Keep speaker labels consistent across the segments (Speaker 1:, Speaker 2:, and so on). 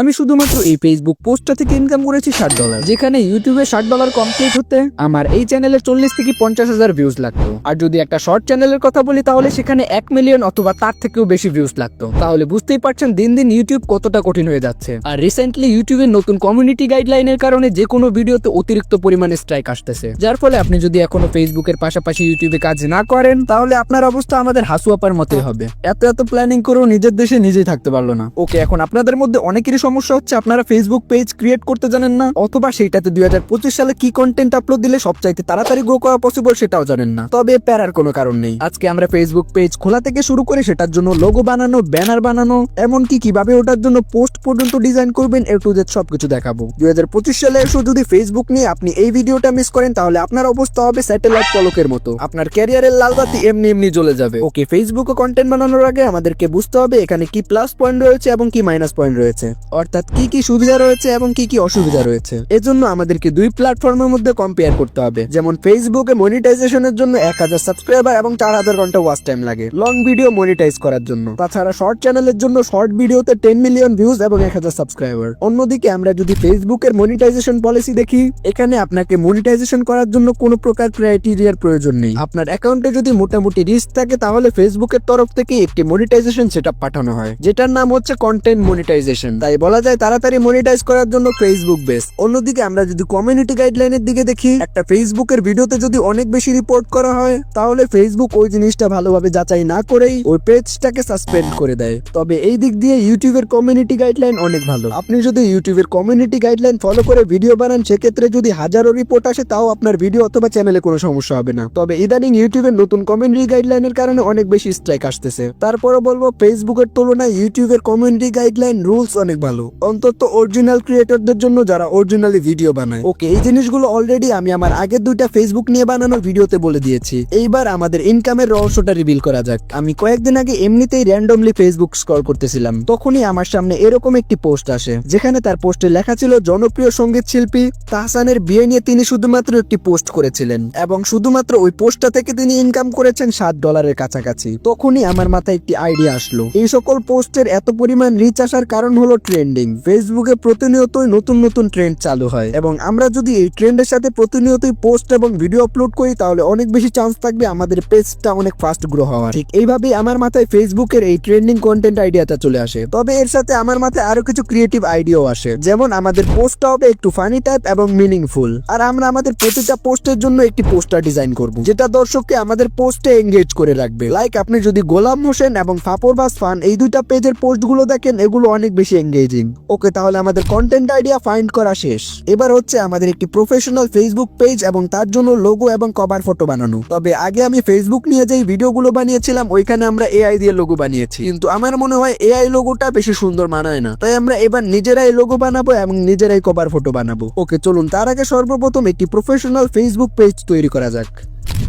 Speaker 1: আমি শুধুমাত্র এই ফেসবুক পোস্টটা থেকে ইনকাম করেছি $60, যেখানে ইউটিউবে $60 কমপ্লিট হতে আমার এই চ্যানেলে 40 থেকে 50,000 ভিউজ লাগতো। আর যদি একটা শর্ট চ্যানেলের কথা বলি তাহলে সেখানে 1 মিলিয়ন অথবা তার থেকেও বেশি ভিউজ লাগতো। তাহলে বুঝতেই পারছেন দিন দিন ইউটিউব কতটা কঠিন হয়ে যাচ্ছে। আর রিসেন্টলি ইউটিউবের নতুন কমিউনিটি গাইডলাইনের কারণে যে কোনো ভিডিওতে অতিরিক্ত পরিমাণে স্ট্রাইক আসতেছে, যার ফলে আপনি যদি এখনো ফেসবুকের পাশাপাশি ইউটিউবে কাজ না করেন তাহলে আপনার অবস্থা আমাদের হাসুয়াপার মতোই হবে। এত প্ল্যানিং করেও নিজের দেশে নিজেই থাকতে পারলো না। ওকে, এখন আপনাদের মধ্যে অনেকেরই সমস্যা হচ্ছে আপনারা ফেসবুক পেজ ক্রিয়েট করতে জানেন না, অথবা সেইটাতে 2025 সালে কি কন্টেন্ট আপলোড দিলে সবচাইতে তাড়াতাড়ি গ্রো করা পসিবল সেটাও জানেন না। তবে প্যারার কোনো কারণ নেই, আজকে আমরা ফেসবুক পেজ খোলা থেকে শুরু করে সেটার জন্য লোগো বানানো, ব্যানার বানানো, এমনকি কিভাবে ওটার জন্য পোস্ট পর্যন্ত ডিজাইন করবেন A to Z সবকিছু দেখাবো। 2025 সালে এসে যদি ফেসবুক নিয়ে আপনি এই ভিডিওটা মিস করেন তাহলে আপনার অবস্থা হবে স্যাটেলাইট পলকের মতো, আপনার ক্যারিয়ারের লাল বাতি এমনি জ্বলে যাবে। ওকে, ফেসবুকে কন্টেন্ট বানানোর আগে আমাদেরকে বুঝতে হবে এখানে কি প্লাস পয়েন্ট রয়েছে এবং কি মাইনাস পয়েন্ট রয়েছে, অর্থাৎ কি সুবিধা রয়েছে এবং কি অসুবিধা রয়েছে। এজন্য আমাদেরকে দুই প্ল্যাটফর্মের মধ্যে কম্পেয়ার করতে হবে। যেমন ফেসবুকে মনিটাইজেশনের জন্য 1000 সাবস্ক্রাইবার এবং 4000 ঘন্টা ওয়াচ টাইম লাগে লং ভিডিও মনিটাইজ করার জন্য। তাছাড়া শর্ট চ্যানেলের জন্য শর্ট ভিডিওতে 10 মিলিয়ন ভিউজ এবং 1000 সাবস্ক্রাইবার। অন্যদিকে আমরা যদি ফেসবুকের মনিটাইজেশন পলিসি দেখি, এখানে আপনাকে মনিটাইজেশন করার জন্য কোনো প্রকার ক্রাইটেরিয়ার প্রয়োজন নেই। আপনার অ্যাকাউন্টে যদি মোটামুটি রিচ থাকে তাহলে ফেসবুকের তরফ থেকে একটি মনিটাইজেশন সেটআপ পাঠানো হয়, যেটার নাম হচ্ছে কন্টেন্ট মনিটাইজেশন। তাই বলা যায় তাড়াতাড়ি মনিটাইজ করার জন্য ফেসবুক বেস্ট। অন্যদিকে আমরা যদি কমিউনিটি গাইডলাইনের দিকে দেখি, একটা ফেসবুকের ভিডিওতে যদি অনেক বেশি রিপোর্ট করা হয় তাহলে ফেসবুক ওই জিনিসটা ভালোভাবে যাচাই না করেই ওই পেজটাকে সাসপেন্ড করে দেয়। তবে এই দিক দিয়ে ইউটিউবের কমিউনিটি গাইডলাইন অনেক ভালো। আপনি যদি ইউটিউবের কমিউনিটি গাইডলাইন ফলো করে ভিডিও বানান সেক্ষেত্রে যদি হাজারো রিপোর্ট আসে তাও আপনার ভিডিও অথবা চ্যানেলে কোনো সমস্যা হবে না। তবে ইদানিং ইউটিউবের নতুন কমিউনিটি গাইডলাইনের কারণে অনেক বেশি স্ট্রাইক আসতেছে। তারপরে বলবো ফেসবুকের তুলনায় ইউটিউবের কমিউনিটি গাইডলাইন রুলস অনেক ভালো, অন্তত অরিজিনাল ক্রিয়েটরদের জন্য যারা অরিজিনালি ভিডিও বানায়। ওকে, এই জিনিসগুলো অলরেডি আমি আমার আগের দুইটা ফেসবুক নিয়ে বানানোর ভিডিওতে বলে দিয়েছি। এইবার আমাদের ইনকামের রহস্যটা রিভিল করা যাক। আমি কয়েকদিন আগে এমনিতেই র্যান্ডমলি ফেসবুক স্ক্রল করতেছিলাম, তখনই আমার সামনে এরকম একটি পোস্ট আসে যেখানে তার পোস্টে লেখা ছিল জনপ্রিয় সঙ্গীত শিল্পী তাহসানের বিয়ে নিয়ে তিনি শুধুমাত্র একটি পোস্ট করেছিলেন এবং শুধুমাত্র ওই পোস্টটা থেকে তিনি ইনকাম করেছেন $7 কাছাকাছি। তখনই আমার মাথায় একটি আইডিয়া আসলো, এই সকল পোস্টের এত পরিমাণ রিচ আসার কারণ হলো ট্রেন্ডিং। ফেসবুকে প্রতিনিয়তই নতুন ট্রেন্ড চালু হয় এবং আমরা যদি এই ট্রেন্ডের সাথে প্রতিনিয়তই পোস্ট এবং ভিডিও আপলোড করি তাহলে অনেক বেশি চান্স থাকবে আমাদের পেজটা অনেক ফাস্ট গ্রো হওয়ার। ঠিক এইভাবেই আমার মাথায় ফেসবুকের এই ট্রেন্ডিং কন্টেন্ট আইডিয়াটা চলে আসে। তবে এর সাথে আমার মাথায় আরো কিছু ক্রিয়েটিভ আইডিয়াও আসে, যেমন আমাদের পোস্টটা হবে একটু ফানি টাইপ এবং মিনিংফুল, আর আমরা আমাদের প্রতিটা পোস্টের জন্য একটি পোস্টার ডিজাইন করব যেটা দর্শককে আমাদের পোস্টে এঙ্গেজ করে রাখবে। লাইক আপনি যদি গোলাম হোসেন এবং ফাপরবাস ফান এই দুইটা পেজের পোস্টগুলো দেখেন, এগুলো অনেক বেশি এঙ্গেজিং। ওকে, তাহলে আমাদের কন্টেন্ট আইডিয়া ফাইন্ড করা শেষ। এবার হচ্ছে আমাদের একটি প্রফেশনাল ফেসবুক পেজ এবং তার জন্য লোগো এবং কভার ফটো বানানো। তবে আগে আমি ফেসবুক নিয়ে যেই ভিডিওগুলো বানিয়েছিলাম ওইখানে আমরা এআই দিয়ে লোগো বানিয়েছি, কিন্তু আমার মনে হয় এআই লোগোটা বেশি সুন্দর মানায় না, তাই আমরা এবার নিজেরাই লোগো বানাবো এবং নিজেরাই কভার ফটো বানাবো। ওকে, চলুন তার আগে সর্বপ্রথম একটি প্রফেশনাল ফেসবুক পেজ তৈরি করা যাক।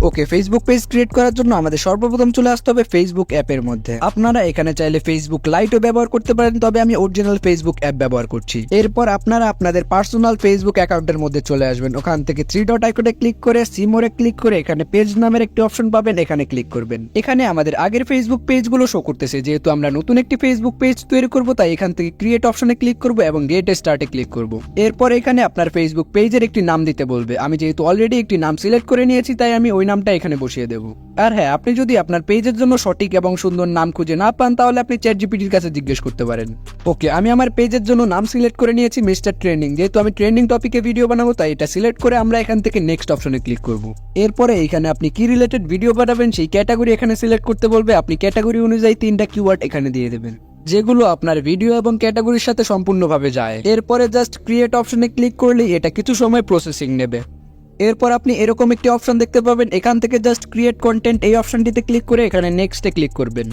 Speaker 1: ওকে, ফেসবুক পেজ ক্রিয়েট করার জন্য আমাদের সর্বপ্রথম চলে আসতে হবে ফেসবুক অ্যাপের মধ্যে। আপনারা এখানে চাইলে ফেসবুক লাইটও ব্যবহার করতে পারেন, তবে আমি অরিজিনাল ফেসবুক অ্যাপ ব্যবহার করছি। এরপর আপনারা আপনাদের পার্সোনাল ফেসবুক অ্যাকাউন্টের মধ্যে চলে আসবেন। ওখান থেকে 3 ডট আইকনে ক্লিক করে সিমোরে ক্লিক করে এখানে পেজ নামের একটি অপশন পাবেন, এখানে ক্লিক করবেন। এখানে আমাদের আগের ফেসবুক পেজগুলো শো করতেছে। যেহেতু আমরা নতুন একটি ফেসবুক পেজ তৈরি করব তাই এখান থেকে ক্রিয়েট অপশনে ক্লিক করব এবং গেট স্টার্টে ক্লিক করব। এরপর এখানে আপনার ফেসবুক পেজের একটি নাম দিতে বলবে। আমি যেহেতু অলরেডি একটি নাম সিলেক্ট করে নিয়েছি তাই আমি ওই নামটা এখানে বসিয়ে দেব। আর হ্যাঁ, আপনি যদি আপনার পেজের জন্য সঠিক এবং সুন্দর নাম খুঁজে না পান তাহলে আপনি চ্যাটজিপিটির কাছে জিজ্ঞেস করতে পারেন। ওকে, আমি আমার পেজের জন্য নাম সিলেক্ট করে নিয়েছি মিস্টার ট্রেন্ডিং। যেহেতু আমি ট্রেন্ডিং টপিকে ভিডিও বানাবো তাই এটা সিলেক্ট করে আমরা এখান থেকে নেক্সট অপশনে ক্লিক করব। এরপরে এখানে আপনি কি রিলেটেড ভিডিও বানাবেন সেই ক্যাটাগরি এখানে সিলেক্ট করতে বলবে। আপনি ক্যাটাগরি অনুযায়ী 3টা কিওয়ার্ড এখানে দিয়ে দেবেন যেগুলো আপনার ভিডিও এবং ক্যাটাগরির সাথে সম্পূর্ণভাবে যায়। এরপরে জাস্ট ক্রিয়েট অপশনে ক্লিক করলেই এটা কিছু সময় প্রসেসিং নেবে। এরপর আপনি এরকম একটি অপশন দেখতে পাবেন, এখান থেকে জাস্ট ক্রিয়েট কন্টেন্ট এই অপশনটিতে ক্লিক করে এখানে নেক্সটে ক্লিক করবেন।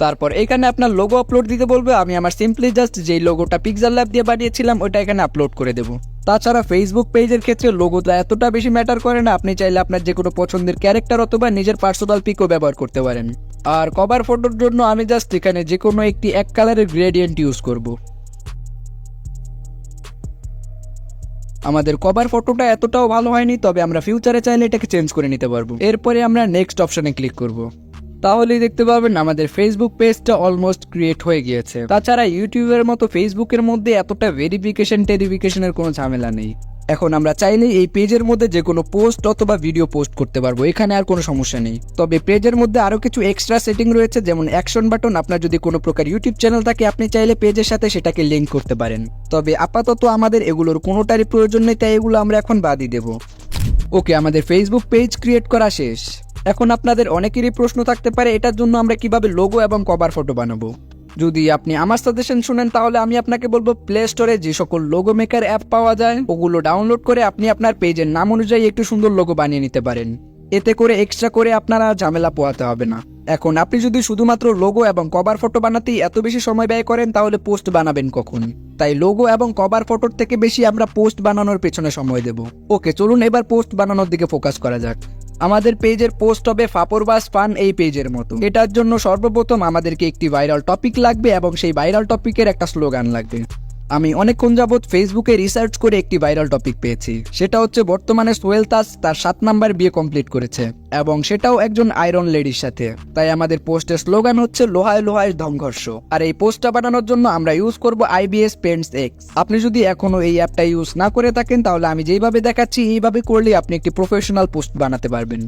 Speaker 1: তারপর এখানে আপনার লোগো আপলোড দিতে বলবে। আমি আমার সিম্পলি জাস্ট যেই লোগোটা পিক্সেল ল্যাব দিয়ে বানিয়েছিলাম ওটা এখানে আপলোড করে দেবো। তাছাড়া ফেসবুক পেজের ক্ষেত্রে লোগোটা এতটা বেশি ম্যাটার করে না, আপনি চাইলে আপনার যে কোনো পছন্দের ক্যারেক্টার অথবা নিজের পার্সোনাল পিকও ব্যবহার করতে পারেন। আর কভার ফটোর জন্য আমি জাস্ট এখানে যে কোনো একটি এক কালারের গ্রেডিয়েন্ট ইউজ করব। আমাদের কভার ফটোটা এতটাও ভালো হয়নি, তবে আমরা ফিউচারে চাইলে এটাকে চেঞ্জ করে নিতে পারবো। এরপরে আমরা নেক্সট অপশনে ক্লিক করব। তাহলেই দেখতে পাবেন আমাদের ফেসবুক পেজটা অলমোস্ট ক্রিয়েট হয়ে গিয়েছে। তাছাড়া ইউটিউবের মতো ফেসবুকের মধ্যে এতটা ভেরিফিকেশনের কোনো ঝামেলা নেই। এখন আমরা চাইলে এই পেজের মধ্যে যে কোনো পোস্ট অথবা ভিডিও পোস্ট করতে পারবো, এখানে আর কোনো সমস্যা নেই। তবে পেজের মধ্যে আরো কিছু এক্সট্রা সেটিং রয়েছে, যেমন অ্যাকশন বাটন। আপনার যদি কোনো প্রকার ইউটিউব চ্যানেল থাকে আপনি চাইলে পেজের সাথে সেটাকে লিঙ্ক করতে পারেন। তবে আপাতত আমাদের এগুলোর কোনোটারই প্রয়োজন নেই, তাই এগুলো আমরা এখন বাদই দেব। ওকে, আমাদের ফেসবুক পেজ ক্রিয়েট করা শেষ। এখন আপনাদের অনেকেরই প্রশ্ন থাকতে পারে এটার জন্য আমরা কিভাবে লোগো এবং কভার ফটো বানাবো। যদি আপনি আমার সাজেশন শুনেন তাহলে আমি আপনাকে বলবো প্লে স্টোরে যে সকল লোগো মেকার অ্যাপ পাওয়া যায় ওগুলো ডাউনলোড করে আপনি আপনার পেজের নাম অনুযায়ী একটু সুন্দর লোগো বানিয়ে নিতে পারেন। এতে করে এক্সট্রা করে আপনারা ঝামেলা পোহাতে হবে না। এখন আপনি যদি শুধুমাত্র লোগো এবং কভার ফটো বানাতেই এত বেশি সময় ব্যয় করেন তাহলে পোস্ট বানাবেন কখন? তাই লোগো এবং কভার ফটোর থেকে বেশি আমরা পোস্ট বানানোর পেছনে সময় দেব। ওকে, চলুন এবার পোস্ট বানানোর দিকে ফোকাস করা যাক। আমাদের পেজের পোস্ট হবে ফাপরবাস ফান এই পেজের মতো। এটার জন্য সর্বপ্রথম আমাদেরকে একটি ভাইরাল টপিক লাগবে এবং সেই ভাইরাল টপিকের একটা স্লোগান লাগবে। আমি অনেকক্ষণ যাবৎ ফেসবুকে রিসার্চ করে একটি ভাইরাল টপিক পেয়েছি, সেটা হচ্ছে বর্তমানে সোহেল তাজ তার 7 নাম্বার বিয়ে কমপ্লিট করেছে এবং সেটাও একজন আয়রন লেডির সাথে। তাই আমাদের পোস্টের স্লোগান হচ্ছে লোহায় লোহায় সংঘর্ষ। আর এই পোস্টটা বানানোর জন্য আমরা ইউজ করব IBS Paints X। আপনি যদি এখনো এই অ্যাপটা ইউজ না করে থাকেন তাহলে আমি যেইভাবে দেখাচ্ছি এইভাবে করলে আপনি একটি প্রফেশনাল পোস্ট বানাতে পারবেন।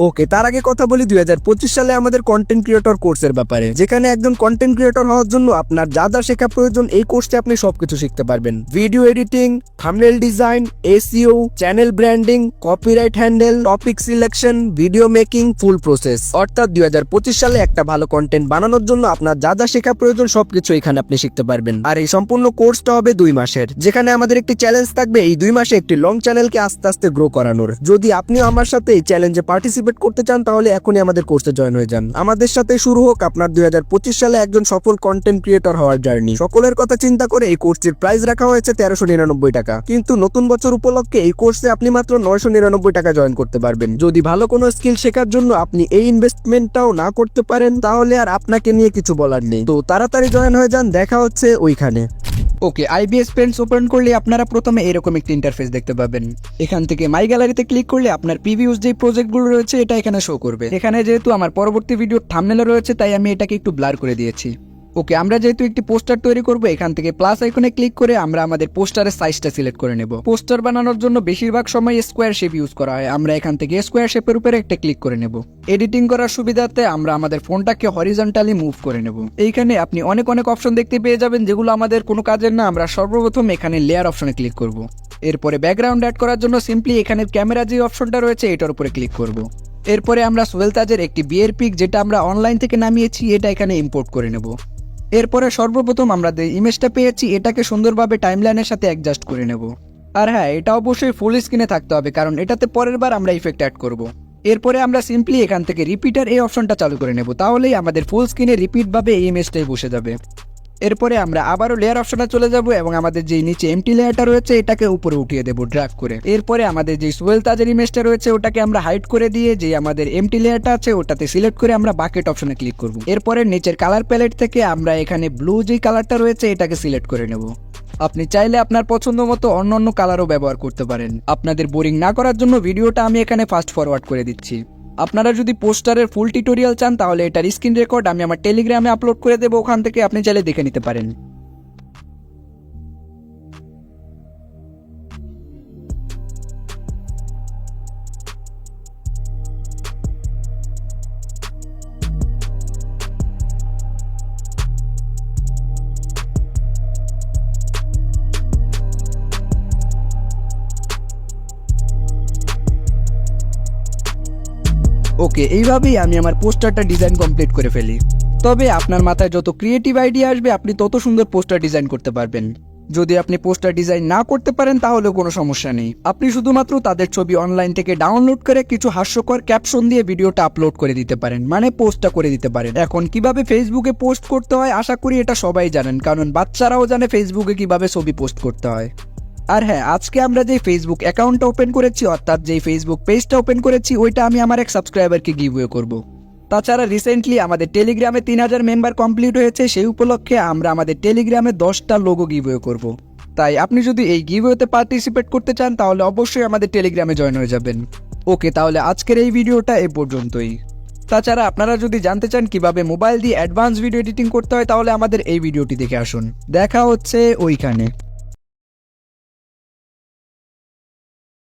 Speaker 2: ওকে, তার আগে কথা বলি 2025 সালে আমাদের কন্টেন্ট ক্রিয়েটর কোর্সের ব্যাপারে, যেখানে একজন কন্টেন্ট ক্রিয়েটর হওয়ার জন্য আপনার যা যা শেখা প্রয়োজন এই কোর্সে আপনি সবকিছু শিখতে পারবেন। Video editing, thumbnail design, SEO, channel branding, copyright handle, topic selection, video making, ফুল প্রসেস। অর্থাৎ 2025 সালে একটা ভালো কন্টেন্ট বানানোর জন্য আপনার যা যা শেখা প্রয়োজন সবকিছু এখানে আপনি শিখতে পারবেন। আর এই সম্পূর্ণ কোর্সটা হবে 2 মাসের, যেখানে আমাদের একটি চ্যালেঞ্জ থাকবে এই 2 মাসে একটি লং চ্যানেলকে আস্তে আস্তে গ্রো করানোর। যদি আপনিও আমার সাথে এই চ্যালেঞ্জে পার্টিসিপেট করতে চান তাহলে এখনই আমাদের কোর্সে জয়েন হয়ে যান। আমাদের সাথে শুরু হোক আপনার 2025 সালে একজন সফল কন্টেন্ট ক্রিয়েটর হওয়ার জার্নি। সকলের কথা চিন্তা করে এই কোর্সের প্রাইস রাখা হয়েছে 1399 টাকা, কিন্তু নতুন বছর উপলক্ষে এই কোর্সে আপনি মাত্র 999 টাকা জয়েন করতে পারবেন। যদি ভালো কোনো স্কিল শেখার জন্য আপনি এই ইনভেস্টমেন্টটাও না করতে পারেন তাহলে আর আপনাকে নিয়ে কিছু বলার নেই। তো তাড়াতাড়ি জয়েন হয়ে যান, দেখা হচ্ছে ওইখানে।
Speaker 1: ওকে, IBS Paints ওপেন করলে আপনারা প্রথমে এরকম একটি ইন্টারফেস দেখতে পাবেন। এখান থেকে মাই গ্যালারিতে ক্লিক করলে আপনার প্রিভিয়াস যে প্রজেক্টগুলো রয়েছে এটা এখানে শো করবে। এখানে যেহেতু আমার পরবর্তী ভিডিও থাম্বনেলে রয়েছে তাই আমি এটাকে একটু ব্লার করে দিয়েছি। ওকে, আমরা যেহেতু একটি পোস্টার তৈরি করব এখান থেকে প্লাস আইকনে ক্লিক করে আমরা আমাদের পোস্টারের সাইজটা সিলেক্ট করে নেব। পোস্টার বানানোর জন্য বেশিরভাগ সময় স্কোয়ার শেপ ইউজ করা হয়। আমরা এখান থেকে স্কোয়ার শেপের উপরে একটা ক্লিক করে নেব। এডিটিং করার সুবিধাতে আমরা আমাদের ফোনটাকে হরিজন্টালি মুভ করে নেব। এইখানে আপনি অনেক অপশন দেখতে পেয়ে যাবেন যেগুলো আমাদের কোনো কাজের না। আমরা সর্বপ্রথম এখানে লেয়ার অপশনে ক্লিক করব। এরপরে ব্যাকগ্রাউন্ড অ্যাড করার জন্য সিম্পলি এখানে ক্যামেরা যে অপশনটা রয়েছে এটার উপরে ক্লিক করব। এরপরে আমরা সোহেল তাজের একটি বিয়ের পিক যেটা আমরা অনলাইন থেকে নামিয়েছি এটা এখানে ইম্পোর্ট করে নেব। এরপরে সর্বপ্রথম আমরা যে ইমেজটা পেয়েছি এটাকে সুন্দরভাবে টাইমলাইনের সাথে অ্যাডজাস্ট করে নেব। আর হ্যাঁ, এটা অবশ্যই ফুল স্ক্রিনে থাকতে হবে কারণ এটাতে পরের বার আমরা ইফেক্ট অ্যাড করব। এরপরে আমরা সিম্পলি এখান থেকে রিপিটার এই অপশনটা চালু করে নেব, তাহলেই আমাদের ফুল স্ক্রিনে রিপিটভাবে এই ইমেজটাই বসে যাবে। এরপরে আমরা আবারও লেয়ার অপশনে চলে যাব এবং আমাদের যে নিচে এমটি লেয়ারটা রয়েছে এটাকে উপরে উঠিয়ে দেব ড্র্যাগ করে। এরপরে আমাদের যে সোহেল তাজের ইমেজটা রয়েছে ওটাকে আমরা হাইড করে দিয়ে যে আমাদের এমটি লেয়ারটা আছে ওটাতে সিলেক্ট করে আমরা বাকেট অপশনে ক্লিক করব। এরপরে নিচের কালার প্যালেট থেকে আমরা এখানে ব্লু যে কালারটা রয়েছে এটাকে সিলেক্ট করে নেব। আপনি চাইলে আপনার পছন্দ মতো অন্য কালারও ব্যবহার করতে পারেন। আপনাদের বোরিং না করার জন্য ভিডিওটা আমি এখানে ফাস্ট ফরওয়ার্ড করে দিচ্ছি। আপনারা যদি পোস্টারের ফুল টিউটোরিয়াল চান তাহলে এটার স্ক্রিন রেকর্ড আমি আমার টেলিগ্রামে আপলোড করে দেবো, ওখান থেকে আপনি চাইলে দেখে নিতে পারেন। ওকে, এইভাবেই আমি আমার পোস্টারটা ডিজাইন কমপ্লিট করে ফেলি। তবে আপনার মাথায় যত ক্রিয়েটিভ আইডিয়া আসবে আপনি তত সুন্দর পোস্টার ডিজাইন করতে পারবেন। যদি আপনি পোস্টার ডিজাইন না করতে পারেন তাহলেও কোনো সমস্যা নেই। আপনি শুধুমাত্র তাদের ছবি অনলাইন থেকে ডাউনলোড করে কিছু হাস্যকর ক্যাপশন দিয়ে ভিডিওটা আপলোড করে দিতে পারেন, মানে পোস্টটা করে দিতে পারেন। এখন কিভাবে ফেসবুকে পোস্ট করতে হয় আশা করি এটা সবাই জানেন, কারণ বাচ্চারাও জানে ফেসবুকে কিভাবে ছবি পোস্ট করতে হয়। আর হ্যাঁ, আজকে আমরা যে ফেসবুক অ্যাকাউন্টটা ওপেন করেছি অর্থাৎ যে ফেসবুক পেজটা ওপেন করেছি ওইটা আমি আমার এক সাবস্ক্রাইবারকে গিভওয়ে করব। তাছাড়া রিসেন্টলি আমাদের টেলিগ্রামে 3000 মেম্বার কমপ্লিট হয়েছে, সেই উপলক্ষে আমরা আমাদের টেলিগ্রামে 10টা লোগো গিভওয়ে করব। তাই আপনি যদি এই গিভওয়েতে পার্টিসিপেট করতে চান তাহলে অবশ্যই আমাদের টেলিগ্রামে জয়েন হয়ে যাবেন। ওকে, তাহলে আজকের এই ভিডিওটা এ পর্যন্তই। তাছাড়া আপনারা যদি জানতে চান কিভাবে মোবাইল দিয়ে অ্যাডভান্স ভিডিও এডিটিং করতে হয় তাহলে আমাদের এই ভিডিওটি দেখে আসুন। দেখা হচ্ছে ওইখানে।